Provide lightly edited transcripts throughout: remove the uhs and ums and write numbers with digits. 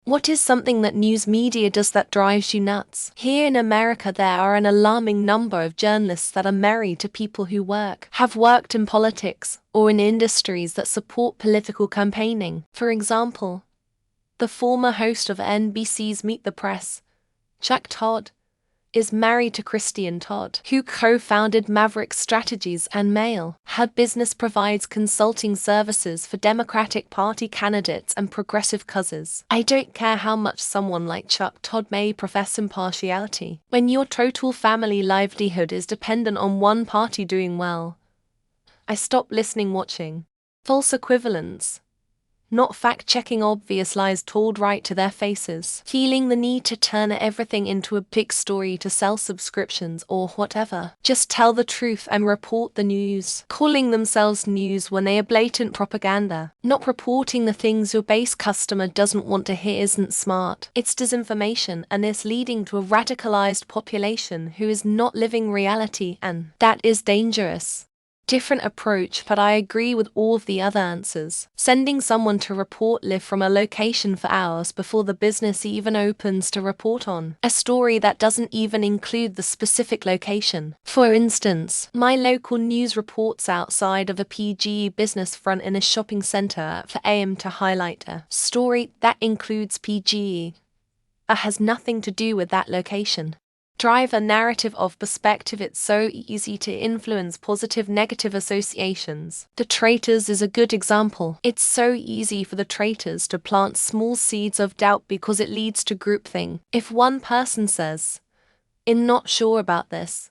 What is something that news media does that drives you nuts? Here in America, there are an alarming number of journalists that are married to people who have worked in politics or in industries that support political campaigning. For example, the former host of NBC's Meet the Press, Chuck Todd, is married to Christiane Todd, who co-founded Maverick Strategies and Mail. Her business provides consulting services for Democratic Party candidates and progressive causes. I don't care how much someone like Chuck Todd may profess impartiality. When your total family livelihood is dependent on one party doing well, I stop listening. Watching false equivalence, not fact-checking obvious lies told right to their faces, feeling the need to turn everything into a big story to sell subscriptions or whatever. Just tell the truth and report the news. Calling themselves news when they are blatant propaganda. Not reporting the things your base customer doesn't want to hear isn't smart. It's disinformation, and it's leading to a radicalized population who is not living reality, and that is dangerous. Different approach, but I agree with all of the other answers. Sending someone to report live from a location for hours before the business even opens to report on a story that doesn't even include the specific location. For instance, my local news reports outside of a PGE business front in a shopping center at 4 a.m. to highlight a story that includes PGE, but has nothing to do with that location. Drive a narrative of perspective. It's so easy to influence positive-negative associations. The traitors is a good example. It's so easy for the traitors to plant small seeds of doubt because it leads to groupthink. If one person says, "I'm not sure about this,"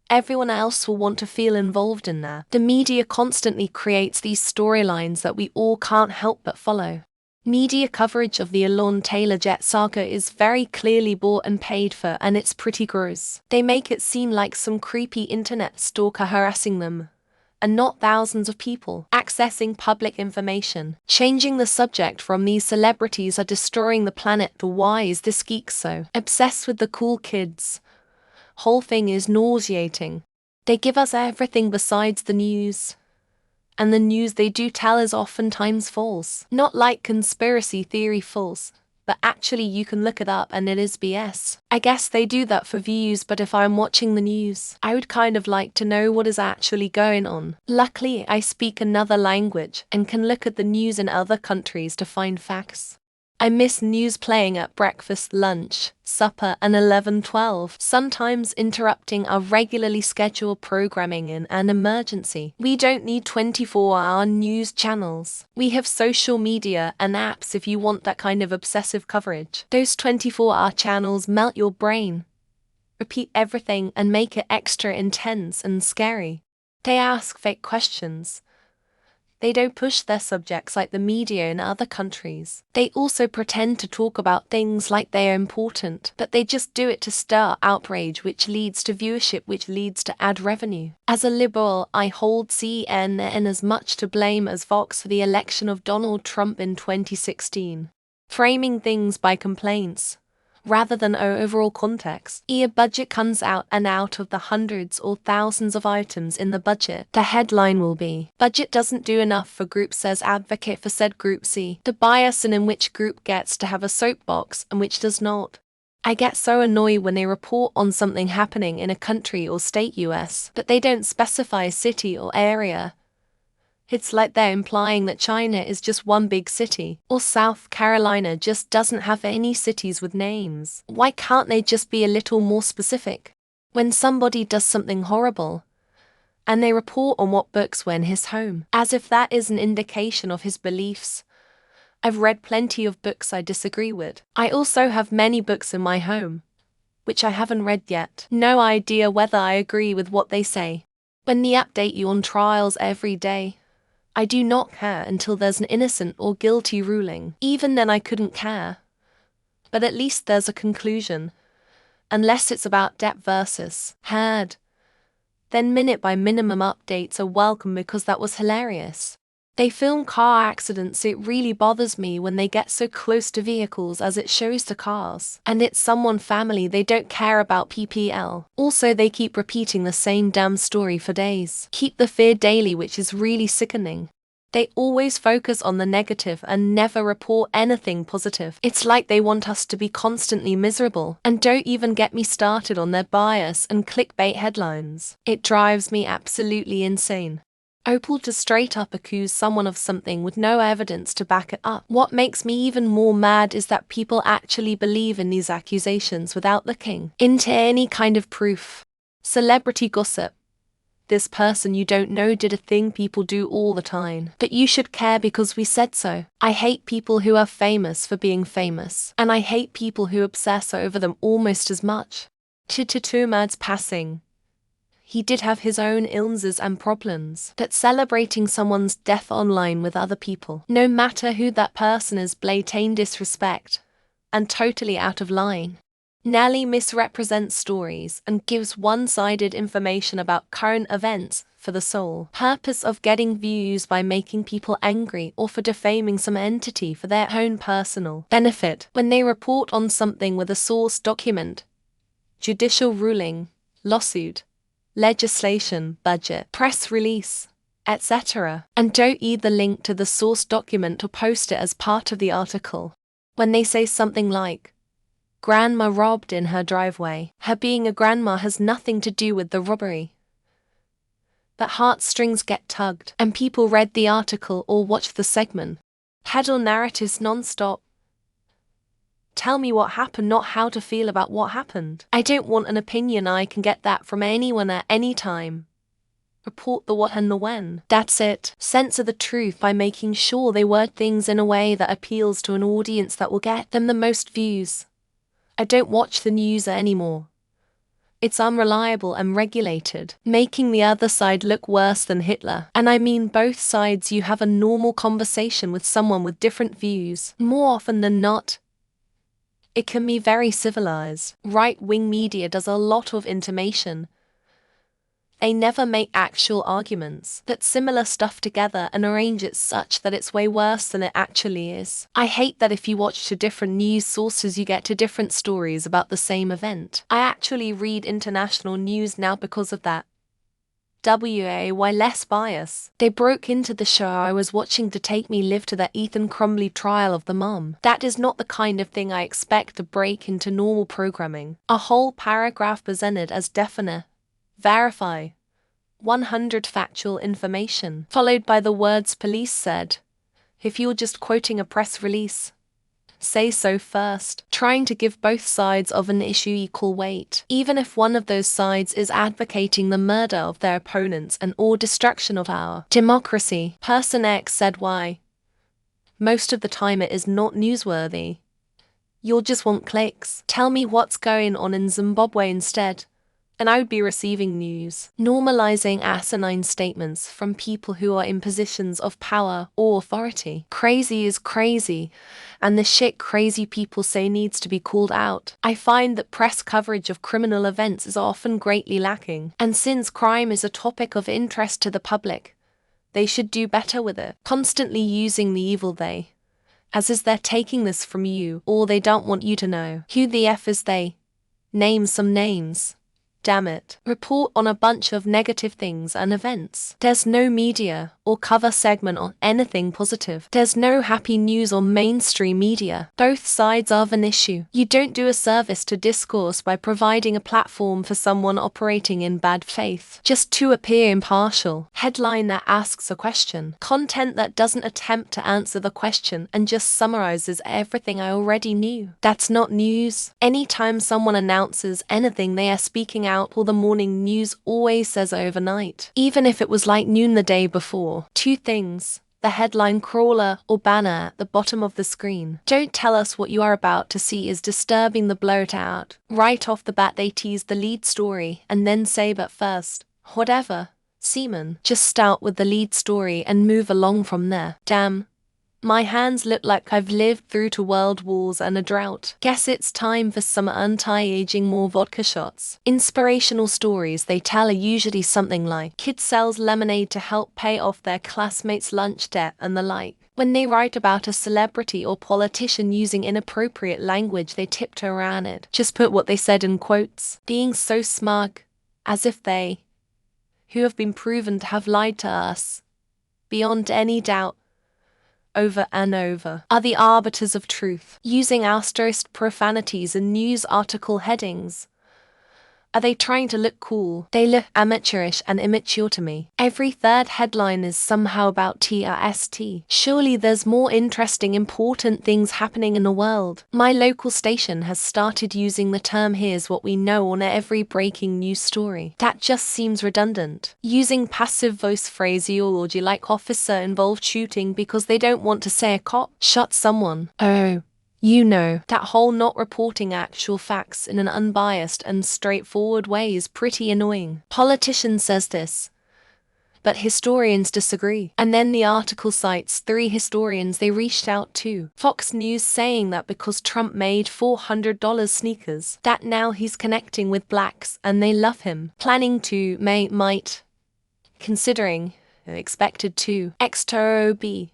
everyone else will want to feel involved in that. The media constantly creates these storylines that we all can't help but follow. Media coverage of the Elon Taylor jet saga is very clearly bought and paid for, and it's pretty gross. They make it seem like some creepy internet stalker harassing them, and not thousands of people accessing public information. Changing the subject from "these celebrities are destroying the planet" to "why is this geek so obsessed with the cool kids?" Whole thing is nauseating. They give us everything besides the news. And the news they do tell is oftentimes false. Not like conspiracy theory false, but actually you can look it up and it is BS. I guess they do that for views, but if I'm watching the news, I would kind of like to know what is actually going on. Luckily, I speak another language and can look at the news in other countries to find facts. I miss news playing at breakfast, lunch, supper, and 11:12, sometimes interrupting our regularly scheduled programming in an emergency. We don't need 24-hour news channels. We have social media and apps if you want that kind of obsessive coverage. Those 24-hour channels melt your brain, repeat everything, and make it extra intense and scary. They ask fake questions. They don't push their subjects like the media in other countries. They also pretend to talk about things like they are important, but they just do it to stir outrage, which leads to viewership, which leads to ad revenue. As a liberal, I hold CNN as much to blame as Fox for the election of Donald Trump in 2016. Framing things by complaints rather than overall context. A budget comes out, and out of the hundreds or thousands of items in the budget, the headline will be, "Budget doesn't do enough for group says advocate for said group." See the bias in which group gets to have a soapbox and which does not. I get so annoyed when they report on something happening in a country or state US, but they don't specify a city or area. It's like they're implying that China is just one big city, or South Carolina just doesn't have any cities with names. Why can't they just be a little more specific? When somebody does something horrible, and they report on what books were in his home, as if that is an indication of his beliefs. I've read plenty of books I disagree with. I also have many books in my home, which I haven't read yet. No idea whether I agree with what they say. When they update you on trials every day, I do not care until there's an innocent or guilty ruling. Even then I couldn't care. But at least there's a conclusion. Unless it's about Depp versus Heard. Then minute by minimum updates are welcome because that was hilarious. They film car accidents. It really bothers me when they get so close to vehicles as it shows to cars. And it's someone family, they don't care about PPL. Also, they keep repeating the same damn story for days. Keep the fear daily, which is really sickening. They always focus on the negative and never report anything positive. It's like they want us to be constantly miserable. And don't even get me started on their bias and clickbait headlines. It drives me absolutely insane. Opal to straight up accuse someone of something with no evidence to back it up. What makes me even more mad is that people actually believe in these accusations without looking into any kind of proof. Celebrity gossip. This person you don't know did a thing people do all the time, but you should care because we said so. I hate people who are famous for being famous, and I hate people who obsess over them almost as much. Tumad's passing. He did have his own illnesses and problems, but celebrating someone's death online with other people, no matter who that person is, blatant disrespect and totally out of line. Nelly misrepresents stories and gives one-sided information about current events for the sole purpose of getting views by making people angry or for defaming some entity for their own personal benefit. When they report on something with a source document, judicial ruling, lawsuit, legislation, budget, press release, etc., and don't either link to the source document or post it as part of the article. When they say something like, "Grandma robbed in her driveway," her being a grandma has nothing to do with the robbery. But heartstrings get tugged, and people read the article or watched the segment. Peddle narratives non-stop. Tell me what happened, not how to feel about what happened. I don't want an opinion, I can get that from anyone at any time. Report the what and the when. That's it. Censor the truth by making sure they word things in a way that appeals to an audience that will get them the most views. I don't watch the news anymore. It's unreliable and regulated, making the other side look worse than Hitler. And I mean both sides. You have a normal conversation with someone with different views. More often than not, it can be very civilized. Right-wing media does a lot of intimation. They never make actual arguments, put similar stuff together and arrange it such that it's way worse than it actually is. I hate that if you watch two different news sources you get two different stories about the same event. I actually read international news now because of that. Why less bias? They broke into the show I was watching to take me live to the Ethan Crumbley trial of the mom. That is not the kind of thing I expect to break into normal programming. A whole paragraph presented as definite, verify, 100 factual information, followed by the words police said. If you're just quoting a press release, say so first, trying to give both sides of an issue equal weight, even if one of those sides is advocating the murder of their opponents and or destruction of our democracy. Person X said Y. Most of the time it is not newsworthy. You'll just want clicks. Tell me what's going on in Zimbabwe instead, and I would be receiving news. Normalizing asinine statements from people who are in positions of power or authority. Crazy is crazy, and the shit crazy people say needs to be called out. I find that press coverage of criminal events is often greatly lacking, and since crime is a topic of interest to the public, they should do better with it. Constantly using the evil they, as is they're taking this from you, or they don't want you to know. Who the F is they? Name some names. Damn it. Report on a bunch of negative things and events. There's no media or cover segment on anything positive. There's no happy news on mainstream media. Both sides of an issue. You don't do a service to discourse by providing a platform for someone operating in bad faith, just to appear impartial. Headline that asks a question. Content that doesn't attempt to answer the question and just summarizes everything I already knew. That's not news. Anytime someone announces anything, they are speaking out, or the morning news always says overnight, even if it was like noon the day before. Two things: the headline crawler or banner at the bottom of the screen. Don't tell us what you are about to see is disturbing the bloat out. Right off the bat they tease the lead story and then say, but first, whatever, seaman. Just start with the lead story and move along from there. Damn. My hands look like I've lived through 2 world wars and a drought. Guess it's time for some anti-aging more vodka shots. Inspirational stories they tell are usually something like, kid sells lemonade to help pay off their classmates' lunch debt and the like. When they write about a celebrity or politician using inappropriate language, they tiptoe around it. Just put what they said in quotes. Being so smug, as if they, who have been proven to have lied to us, beyond any doubt, over and over, are the arbiters of truth, using asterisk profanities in news article headings. Are they trying to look cool? They look amateurish and immature to me. Every third headline is somehow about TRST. Surely there's more interesting, important things happening in the world. My local station has started using the term "here's what we know" on every breaking news story. That just seems redundant. Using passive voice phraseology like officer-involved shooting because they don't want to say a cop shot someone. Oh. You know, that whole not reporting actual facts in an unbiased and straightforward way is pretty annoying. Politician says this, but historians disagree. And then the article cites 3 historians they reached out to. Fox News saying that because Trump made $400 sneakers, that now he's connecting with blacks and they love him. Planning to, might, considering, expected to, XTOB.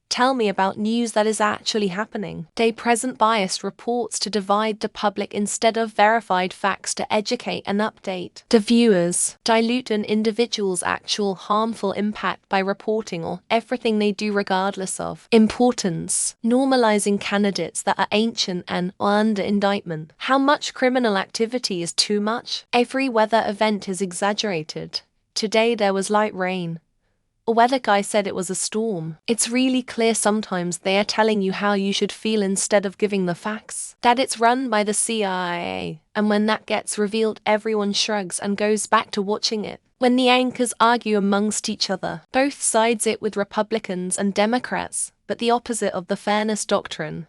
Tell me about news that is actually happening. They present biased reports to divide the public instead of verified facts to educate and update the viewers. Dilute an individual's actual harmful impact by reporting on everything they do regardless of importance. Normalizing candidates that are ancient and under indictment. How much criminal activity is too much? Every weather event is exaggerated. Today there was light rain. A weather guy said it was a storm. It's really clear sometimes they are telling you how you should feel instead of giving the facts. That it's run by the CIA, and when that gets revealed everyone shrugs and goes back to watching it. When the anchors argue amongst each other, both sides it with Republicans and Democrats, but the opposite of the fairness doctrine.